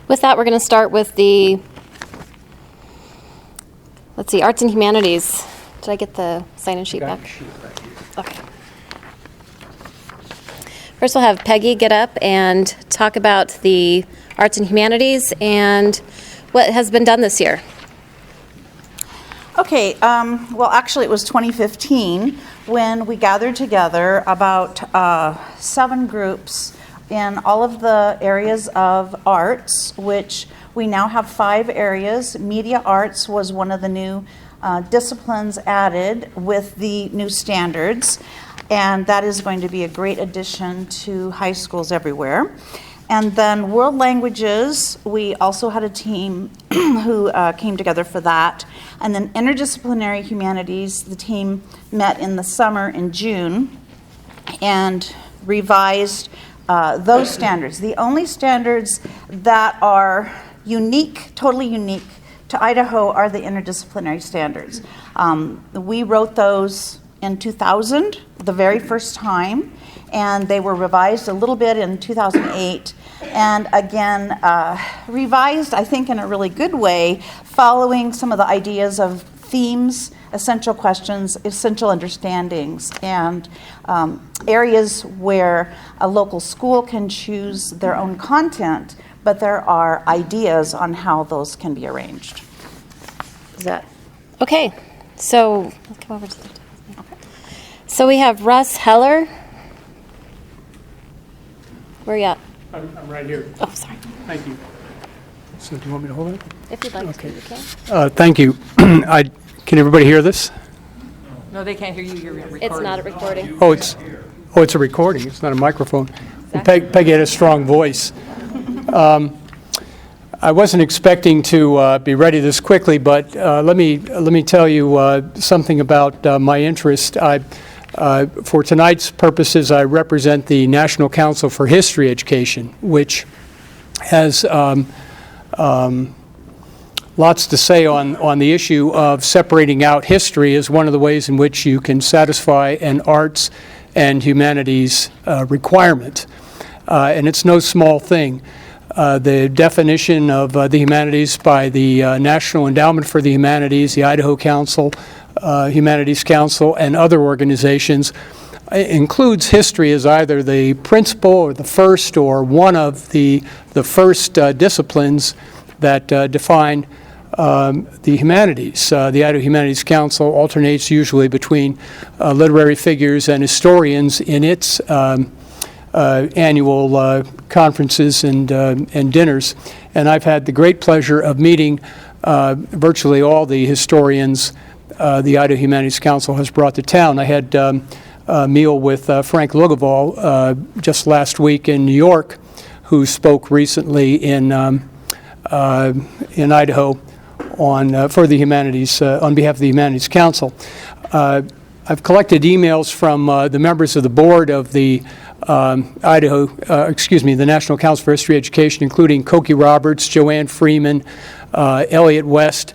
With that, we're going to start with the, let's see, Arts and Humanities. Did I get the sign-in sheet back? Okay. First, we'll have Peggy get up and talk about the Arts and Humanities and what has been done this year. Okay, well, actually, it was 2015 when we gathered together about 7 groups in all of the areas of arts, which we now have 5 areas. Media arts was one of the new disciplines added with the new standards, and that is going to be a great addition to high schools everywhere. And then world languages, we also had a team who came together for that. And then interdisciplinary humanities, the team met in the summer in June and revised those standards. The only standards that are unique, totally unique to Idaho are the interdisciplinary standards. We wrote those in 2000, the very first time, and they were revised a little bit in 2008, and again revised, I think, in a really good way, following some of the ideas of themes, essential questions, essential understandings, and areas where a local school can choose their own content, but there are ideas on how those can be arranged. Is that Okay, so let's come over to the table. So we have Russ Heller. Where are you at? I'm right here. Oh, sorry. Thank you. So do you want me to hold it? If you'd like Okay. to, you can. Thank you. Can everybody hear this? No, they can't hear you. You're recording. It's not a recording. Oh, it's a recording. It's not a microphone. Exactly. Peggy had a strong voice. I wasn't expecting to be ready this quickly, but let me tell you something about my interest. For tonight's purposes, I represent the National Council for History Education, which has lots to say on the issue of separating out history as one of the ways in which you can satisfy an arts and humanities requirement. And it's no small thing. The definition of the humanities by the National Endowment for the Humanities, the Idaho Council, Humanities Council, and other organizations includes history as either the principal or the first or one of the first disciplines that define the humanities. The Idaho Humanities Council alternates usually between literary figures and historians in its annual conferences and dinners. And I've had the great pleasure of meeting virtually all the historians the Idaho Humanities Council has brought to town. I had a meal with Frank Lugeval just last week in New York, who spoke recently in Idaho for the humanities on behalf of the Humanities Council. I've collected emails from the members of the board of the the National Council for History Education, including Cokie Roberts, Joanne Freeman, Elliot West,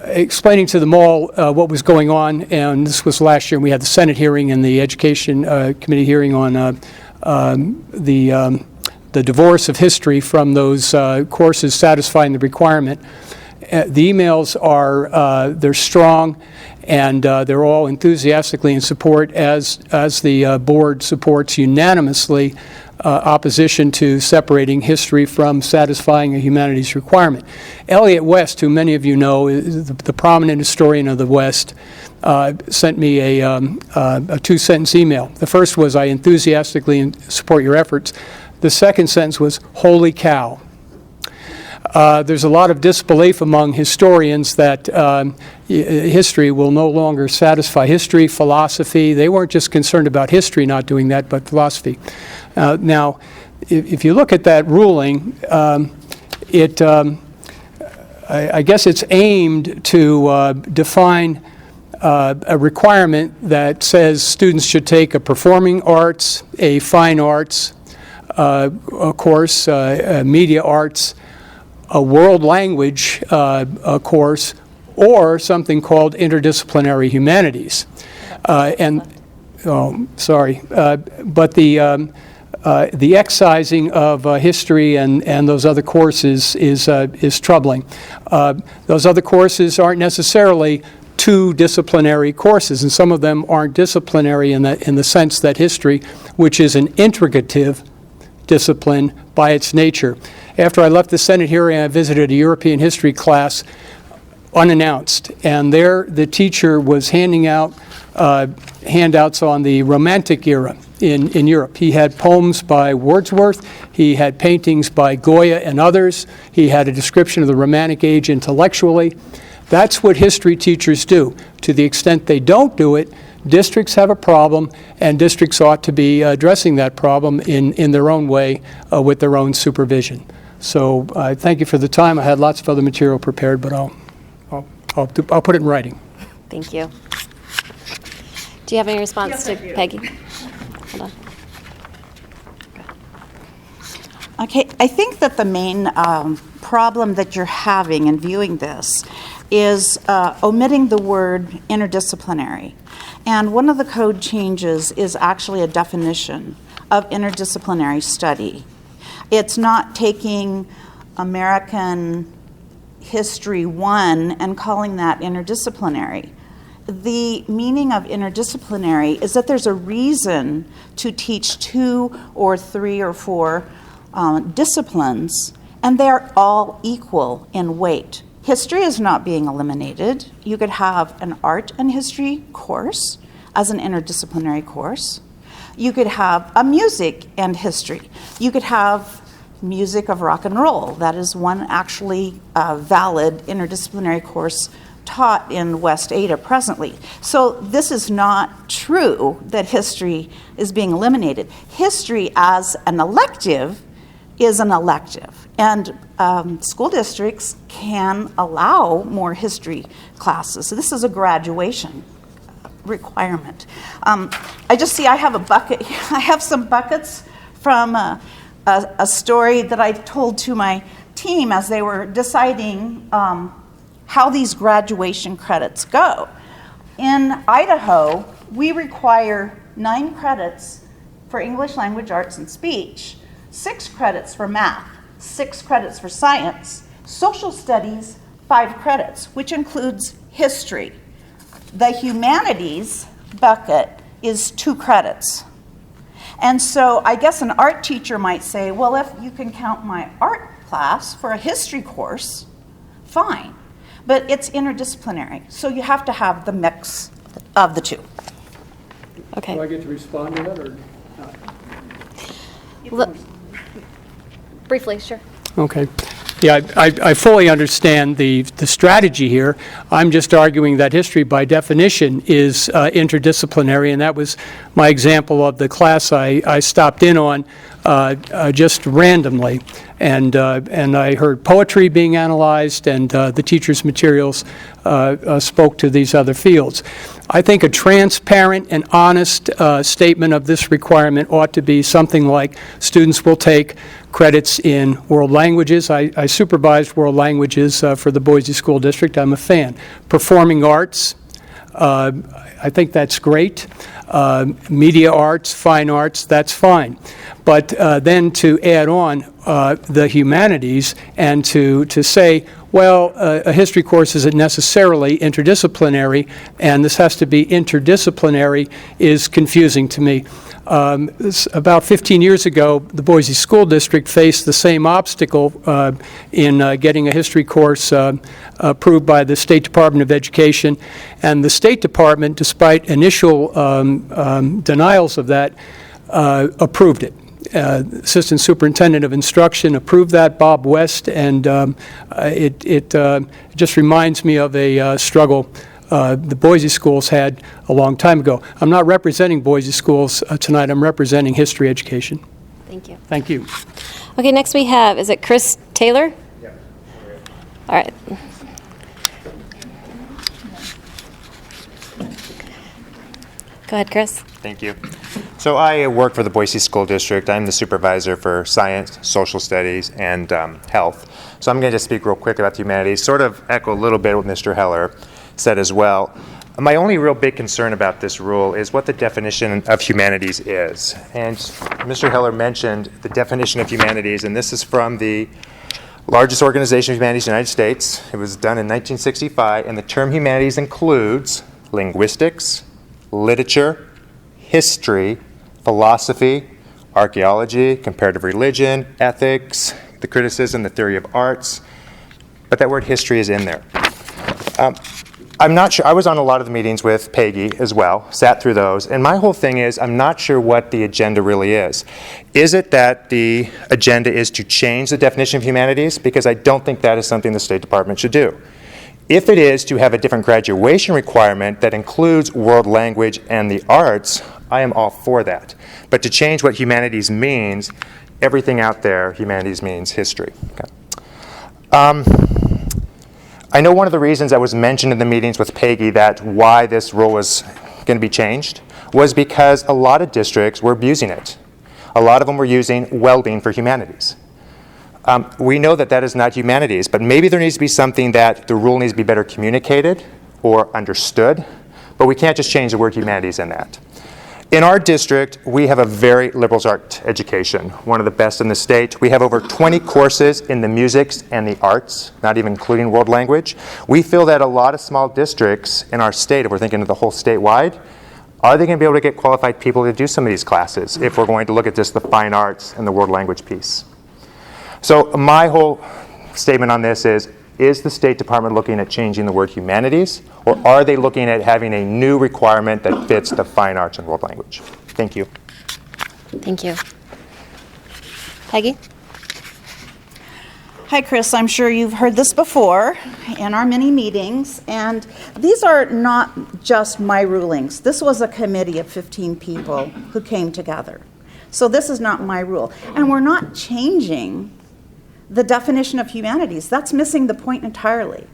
explaining to them all what was going on. And this was last year. We had the Senate hearing and the Education Committee hearing on the divorce of history from those courses satisfying the requirement. The emails are they're strong, and they're all enthusiastically in support, as the board supports unanimously opposition to separating history from satisfying a humanities requirement. Elliot West, who many of you know, is the prominent historian of the West, sent me a 2-sentence email. The first was, "I enthusiastically support your efforts." The second sentence was, "Holy cow." There's a lot of disbelief among historians that history will no longer satisfy. History, philosophy, they weren't just concerned about history not doing that, but philosophy. Now, if you look at that ruling, I guess it's aimed to define a requirement that says students should take a performing arts, a fine arts course, media arts, a world language course, or something called interdisciplinary humanities. But the excising of history and those other courses is troubling. Those other courses aren't necessarily two disciplinary courses, and some of them aren't disciplinary in the sense that history, which is an integrative discipline by its nature. After I left the Senate hearing, I visited a European history class unannounced, and there the teacher was handing out handouts on the Romantic era in Europe. He had poems by Wordsworth, he had paintings by Goya and others, he had a description of the Romantic age intellectually. That's what history teachers do. To the extent they don't do it, districts have a problem, and districts ought to be addressing that problem in their own way with their own supervision. So thank you for the time. I had lots of other material prepared, but I'll put it in writing. Thank you. Do you have any response to Peggy? Hold on. Okay, I think that the main problem that you're having in viewing this is omitting the word interdisciplinary. And one of the code changes is actually a definition of interdisciplinary study. It's not taking American History 1 and calling that interdisciplinary. The meaning of interdisciplinary is that there's a reason to teach 2 or 3 or 4 disciplines, and they're all equal in weight. History is not being eliminated. You could have an art and history course as an interdisciplinary course. You could have a music and history. You could have music of rock and roll. That is one actually valid interdisciplinary course taught in West Ada presently. So this is not true that history is being eliminated. History as an elective is an elective, and school districts can allow more history classes. So this is a graduation requirement. I just see I have a bucket. I have some buckets from a story that I told to my team as they were deciding how these graduation credits go. In Idaho, we require 9 credits for English language, arts, and speech, 6 credits for math, 6 credits for science, social studies, 5 credits, which includes history. The humanities bucket is 2 credits. And so I guess an art teacher might say, well, if you can count my art class for a history course, fine. But it's interdisciplinary, so you have to have the mix of the 2. Okay. Do I get to respond to that or not? Look, briefly, sure. Okay. Yeah, I fully understand the strategy here. I'm just arguing that history, by definition, is interdisciplinary, and that was my example of the class I stopped in on just randomly. And I heard poetry being analyzed, and the teacher's materials spoke to these other fields. I think a transparent and honest statement of this requirement ought to be something like students will take credits in world languages. I supervised world languages for the Boise School District. I'm a fan. Performing arts, I think that's great. Media arts, fine arts, that's fine. But then to add on the humanities and to say, well, a history course isn't necessarily interdisciplinary, and this has to be interdisciplinary is confusing to me. About 15 years ago, the Boise School District faced the same obstacle in getting a history course approved by the State Department of Education. And the State Department, despite initial denials of that, approved it. Assistant Superintendent of Instruction approved that, Bob West, and it just reminds me of a struggle the Boise schools had a long time ago. I'm not representing Boise schools tonight. I'm representing history education. Thank you. Thank you. Okay, next we have, is it Chris Taylor? Yeah. All right. Go ahead, Chris. Thank you. So I work for the Boise School District. I'm the supervisor for science, social studies, and health. So I'm going to just speak real quick about the humanities, sort of echo a little bit what Mr. Heller said as well. My only real big concern about this rule is what the definition of humanities is. And Mr. Heller mentioned the definition of humanities, and this is from the largest organization of humanities in the United States. It was done in 1965, and the term humanities includes linguistics, literature, history, philosophy, archaeology, comparative religion, ethics, the criticism, the theory of arts, but that word history is in there. I'm not sure. I was on a lot of the meetings with Peggy as well, sat through those, and my whole thing is I'm not sure what the agenda really is. Is it that the agenda is to change the definition of humanities? Because I don't think that is something the State Department should do. If it is to have a different graduation requirement that includes world language and the arts, I am all for that. But to change what humanities means, everything out there, humanities means history. Okay. I know one of the reasons that was mentioned in the meetings with Peggy that why this rule was going to be changed was because a lot of districts were abusing it. A lot of them were using well-being for humanities. We know that that is not humanities, but maybe there needs to be something that the rule needs to be better communicated or understood, but we can't just change the word humanities in that. In our district, we have a very liberal arts education, one of the best in the state. We have over 20 courses in the musics and the arts, not even including world language. We feel that a lot of small districts in our state, if we're thinking of the whole statewide, are they going to be able to get qualified people to do some of these classes if we're going to look at just the fine arts and the world language piece? So my whole statement on this is the State Department looking at changing the word humanities, or are they looking at having a new requirement that fits the fine arts and world language? Thank you. Thank you. Peggy? Hi, Chris. I'm sure you've heard this before in our many meetings, and these are not just my rulings. This was a committee of 15 people who came together. So this is not my rule. And we're not changing the definition of humanities. That's missing the point entirely.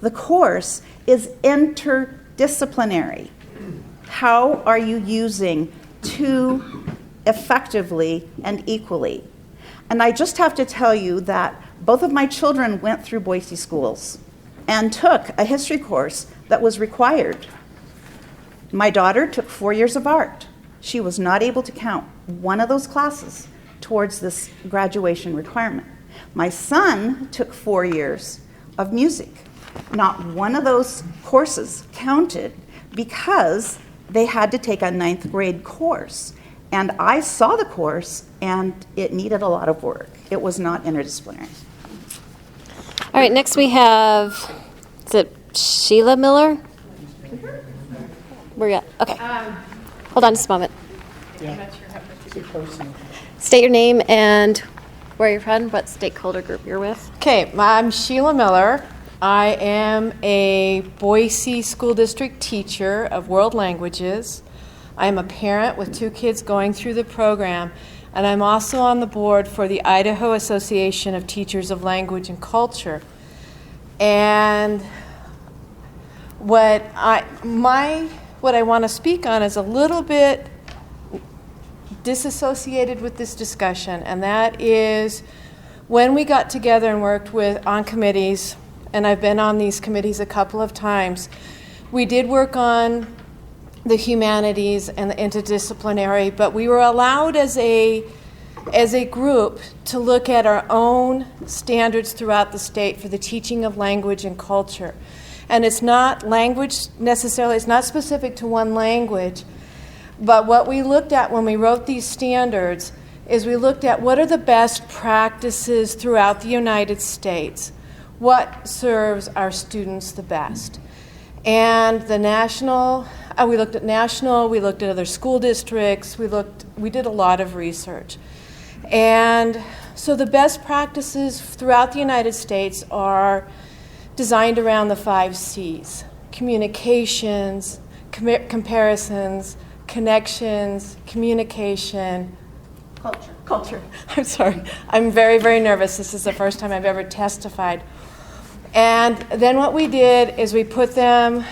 The course is interdisciplinary. How are you using two effectively and equally? And I just have to tell you that both of my children went through Boise schools and took a history course that was required. My daughter took 4 years of art. She was not able to count one of those classes towards this graduation requirement. My son took 4 years of music. Not one of those courses counted because they had to take a 9th grade course. And I saw the course, and it needed a lot of work. It was not interdisciplinary. All right, next we have, is it Sheila Miller? Where you at? Okay. Hold on just a moment. State your name and where you're from, what stakeholder group you're with. Okay, I'm Sheila Miller. I am a Boise School District teacher of world languages. I am a parent with 2 kids going through the program, and I'm also on the board for the Idaho Association of Teachers of Language and Culture. And what I want to speak on is a little bit disassociated with this discussion, and that is when we got together and worked on committees, and I've been on these committees a couple of times, we did work on the humanities and the interdisciplinary, but we were allowed as a group to look at our own standards throughout the state for the teaching of language and culture. And it's not language necessarily, it's not specific to one language, but what we looked at when we wrote these standards is we looked at what are the best practices throughout the United States, what serves our students the best. And the national, we looked at national, we looked at other school districts, we did a lot of research. And so the best practices throughout the United States are designed around the 5 C's: communications, comparisons, connections, communication, culture. I'm sorry. I'm very, very nervous. This is the first time I've ever testified. And then what we did is we put them,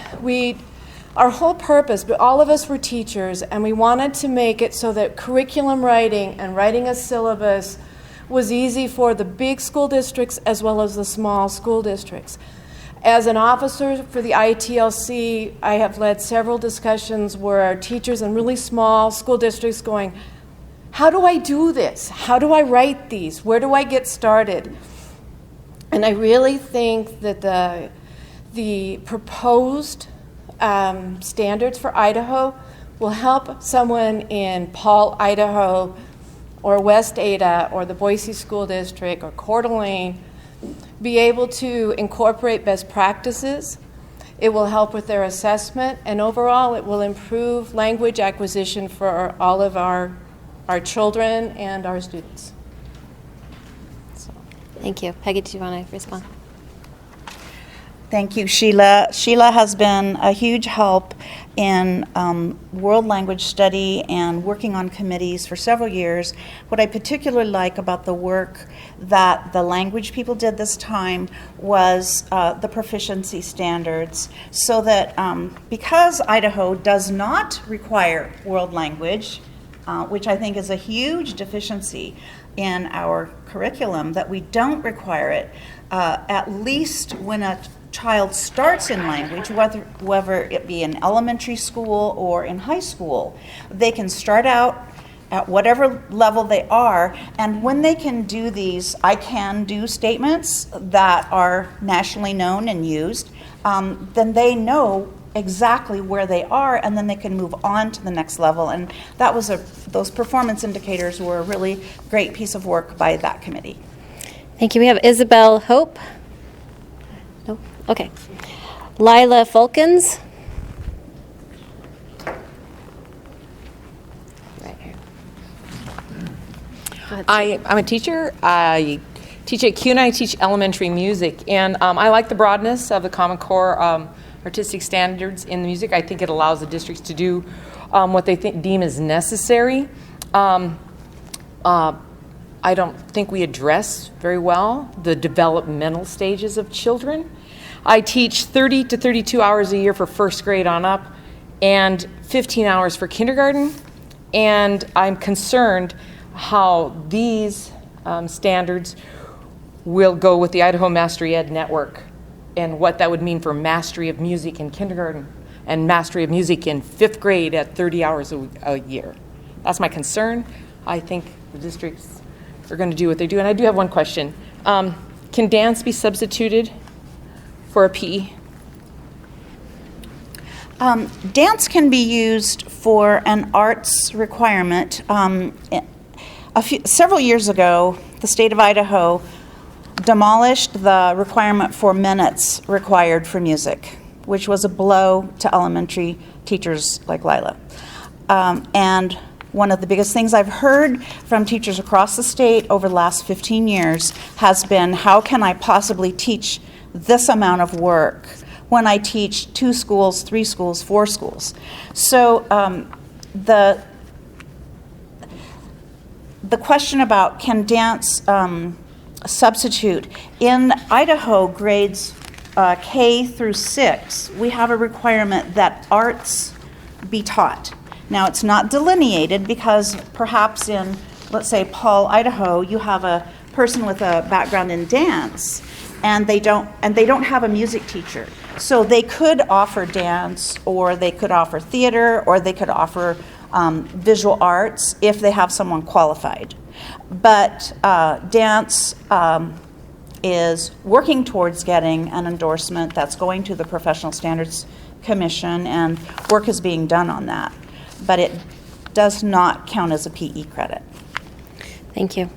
our whole purpose, but all of us were teachers, and we wanted to make it so that curriculum writing and writing a syllabus was easy for the big school districts as well as the small school districts. As an officer for the ITLC, I have led several discussions where our teachers in really small school districts going, how do I do this? How do I write these? Where do I get started? And I really think that the proposed standards for Idaho will help someone in Paul, Idaho, or West Ada, or the Boise School District, or Coeur d'Alene, be able to incorporate best practices. It will help with their assessment, and overall it will improve language acquisition for all of our children and our students. Thank you. Peggy, do you want to respond? Thank you, Sheila. Sheila has been a huge help in world language study and working on committees for several years. What I particularly like about the work that the language people did this time was the proficiency standards, so that because Idaho does not require world language, which I think is a huge deficiency in our curriculum, that we don't require it, at least when a child starts in language, whether it be in elementary school or in high school, they can start out at whatever level they are, and when they can do these I can do statements that are nationally known and used, then they know exactly where they are, and then they can move on to the next level. And that was those performance indicators were a really great piece of work by that committee. Thank you. We have Isabel Hope. No? Okay. Lila Fulkins. Right here. Go ahead. I'm a teacher. I teach at CUNA. I teach elementary music, and I like the broadness of the Common Core artistic standards in the music. I think it allows the districts to do what they deem is necessary. I don't think we address very well the developmental stages of children. I teach 30 to 32 hours a year for first grade on up and 15 hours for kindergarten. And I'm concerned how these standards will go with the Idaho Mastery Ed Network and what that would mean for mastery of music in kindergarten and mastery of music in 5th grade at 30 hours a year. That's my concern. I think the districts are going to do what they do. And I do have one question. Can dance be substituted for a PE? Dance can be used for an arts requirement. Several years ago, the state of Idaho demolished the requirement for minutes required for music, which was a blow to elementary teachers like Lila. And one of the biggest things I've heard from teachers across the state over the last 15 years has been, how can I possibly teach this amount of work when I teach 2 schools, 3 schools, 4 schools? So the question about can dance substitute, in Idaho grades K through 6, we have a requirement that arts be taught. Now, it's not delineated because perhaps in, let's say, Paul, Idaho, you have a person with a background in dance, and they don't have a music teacher. So they could offer dance, or they could offer theater, or they could offer visual arts if they have someone qualified. But dance is working towards getting an endorsement that's going to the Professional Standards Commission, and work is being done on that. But it does not count as a PE credit. Thank you.